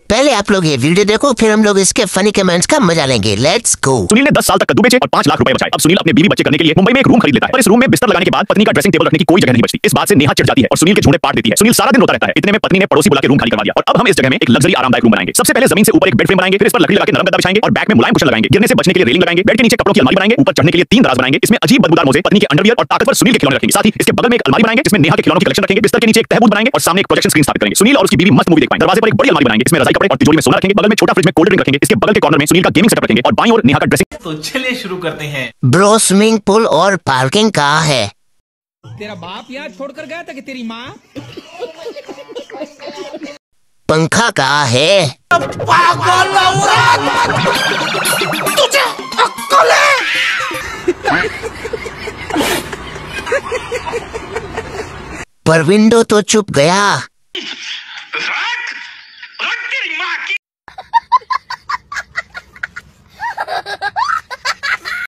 पहले आप लोग ये वीडियो देखो, फिर हम लोग इसके फनी कमेंट्स का मजा लेंगे। Let's go. सुनील ने 10 साल तक कद्दू बेचे और 5 लाख रुपए बचाए। अब सुनील अपने बीवी बच्चे करने के लिए मुंबई में एक रूम खरीद लेता है, पर इस रूम में बिस्तर लगाने के बाद पत्नी का ड्रेसिंग टेबल रखने की कोई जगह नहीं बचती। इस बात से नेहा चिढ़ जाती है और सुनील के झूठे पाट देती है। सुनील सारा दिन रोता रहता है। इतने में पत्नी ने पड़ोसी बुला के रूम खाली करवा दिया और अब हम इस जगह में एक लग्जरी आरामदायक रूम बनाएंगे। सबसे पहले जमीन से ऊपर एक बेड फ्रेम बनाएंगे, फिर इस पर लकड़ी लगा के नरम गद्दा बिछाएंगे और बैक में मुलायम कुशन लगाएंगे। गिरने से बचने के लिए रेलिंग लगाएंगे। बेड के नीचे कपड़ों की अलमारी बनाएंगे। ऊपर चढ़ने के लिए 3 दराज बनाएंगे। इसमें अजीब बदबूदार मोजे, पत्नी के अंडरवियर और ताकतवर सुनील के खिलौने रखेंगे। साथ ही इसके बगल में एक अलमारी बनाएंगे जिसमें नेहा के खिलौनों की कलेक्शन रखेंगे। बिस्तर के नीचे एक तहबूत बनाएंगे और सामने एक प्रोजेक्शन स्क्रीन स्थापित करेंगे। सुनील और उसकी बीवी मस्त मूवी देख पाएं। दरवाजे पर एक बड़ी अलमारी बनाएंगे। इसमें रजाई कपड़े और तिजोरी में सोना रखेंगे। बगल में छोटा फ्रिज में कोल्ड ड्रिंक रखेंगे। इसके बगल के कॉर्नर में सुनील का गेमिंग सेटअप रखेंगे और बाईं ओर नेहा का ड्रेसिंग। तो चलिए शुरू करते हैं। ब्रो, स्विमिंग पूल और पार्किंग कहाँ है? तेरा बाप यहाँ छोड़कर गया था कि तेरी माँ? पंखा कहाँ है? पागल औरत, तुझे अक्ल है? पर विंडो तो चुप गया।